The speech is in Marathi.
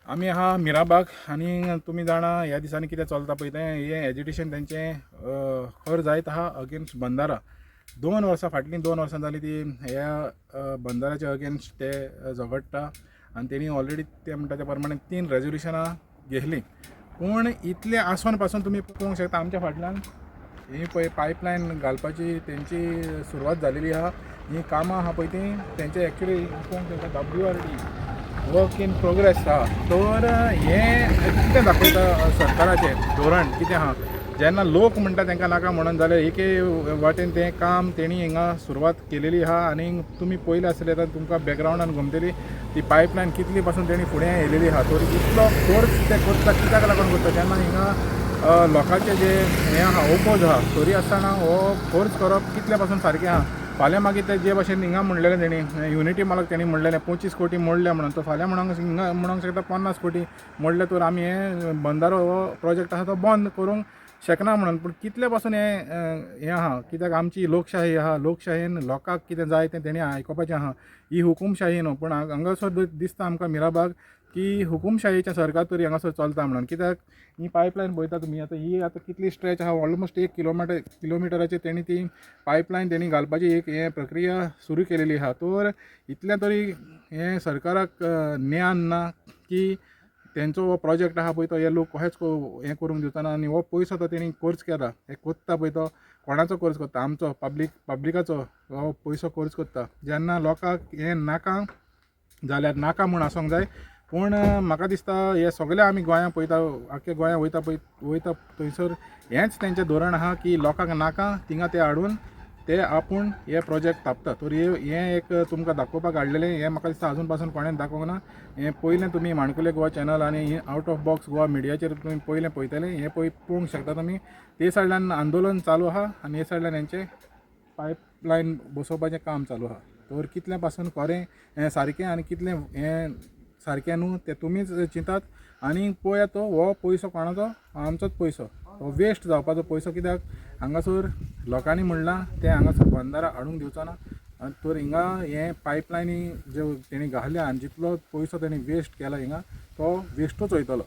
आमी आहा मिराबाग आनी तुमी जाणा ह्या दिसांनी कितें चलता पळय तें हें एजिटेशन तेंचें खर जायत आहा अगेन्स्ट बंदारा. 2 वर्सां फाटलीं 2 वर्सां जालीं ती ह्या बंदाराच्या अगेन्स्ट ते झगडटा आनी तेणी ऑलरेडी ते म्हणटा त्या प्रमाणे 3 रेजोल्युशनां घेतलीं. पूण इतले आसून पासून तुमी पळोवंक शकता आमच्या फाटल्यान ही पळय पायपलायन घालपाची तेंची सुरवात जालेली आहा. ही कामां आहा पळय ती तेंचे एक्चुली पळोवंक शकता WRD वर्क इन प्रोग्रेस आहा. तर हें कितें दाखयता सरकाराचें धोरण कितें आहा. जेन्ना लोक म्हणटा तांकां नाका म्हणून जाल्यार एके वाटेन तें काम तेणी हिंगा सुरवात केलेली आहा. आनी तुमी पयले आसले जाल्यार तुमकां बॅकग्रावंडान घुमतली ती पायपलायन कितली पासून तेणी फुडें येयलेली आहा. तर इतलो फोर्स ते करता कित्याक लागून करता जेन्ना हिंगा लोकांचे जे हें आहा ओपोज आहा स्टोरी आसतना हो फोर्स करप कितल्या पासून सारकें आहा. फाल्यां मागीर ते जे भाशेन हिंगा म्हणलेलें तेणी युनिटी मालक तेणी म्हणलेलें 25 कोटी मोडले म्हणून. तो फाल्यां हिंगा म्हणूंक शकता 50 कोटी मोडले तर आमी हे बंदारो हो प्रोजेक्ट आहा तो बंद करूंक शकना म्हणून. पूण कितले पासून हें आहा कित्याक आमची लोकशाही आहा. लोकशायेन लोकांक कितें जाय तें तेणी आयकोपाचें आहा. ही हुकुमशाही न्हू. पूण हांगासर दिसता आमकां मिराबाग की हुकुमशाहीचें सरकार तरी हांगासर चलता म्हणून. कित्याक ही पायपलायन पळयता तुमी आतां ही आतां कितली स्ट्रेच आहा ऑलमोस्ट 1 किलोमिटराचेर तेणी ती पायपलायन तेणी घालपाची एक हें प्रक्रिया सुरू केलेली आहा. तर इतलें तरी हें सरकाराक ज्ञान ना की तेंचो हो प्रोजेक्ट आहा पळय तो हे लोक कशेंच हें करूंक दिवचना. आनी हो पयसो तो तेणी खर्च केला. हे कोत्ता पळय तो कोणाचो खर्च करता आमचो पब्लिकाचो हो पयसो खर्च करता. जेन्ना लोकांक हें नाका जाल्यार नाका म्हूण आसूंक जाय. पूण म्हाका दिसता हे सगळे आमी गोंया पळयता आख्या गोंया वयता थंयसर हेंच तेंचें धोरण आहा की लोकांक नाका थिंगा ते हाडून ते आपूण हे प्रोजेक्ट थापता. तर हें एक तुमकां दाखोवपाक हाडलेलें. हें म्हाका दिसता आजून पासून कोणें दाखोवंक ना. हें पयलें तुमी माणकुले गोवा चॅनल आनी आउट ऑफ बॉक्स गोवा मिडियाचेर तुमी पयलें पळयतले. हें पळोवंक शकता तुमी. ते सायडल्यान आंदोलन चालू आहा आनी हे सायडल्यान हेंचें पायपलायन बसोवपाचें काम चालू आहा. तर कितलें पासून खरें हें सारकें आनी कितलें हें सारकें न्हू तें तुमीच चिंतात. आनी पळयात तो हो पयसो कोणाचो आमचोच पयसो हो वेस्ट जावपाचो पयसो. कित्याक हांगासर लोकांनी म्हणलां ते हांगासर बंदारा हाडूंक दिवचो ना. तर हिंगा हे पायपलायनी ज्यो तेणी घाल्या आनी जितलो पयसो तेणी वेस्ट केला हिंगा तो वेस्टूच वयतलो.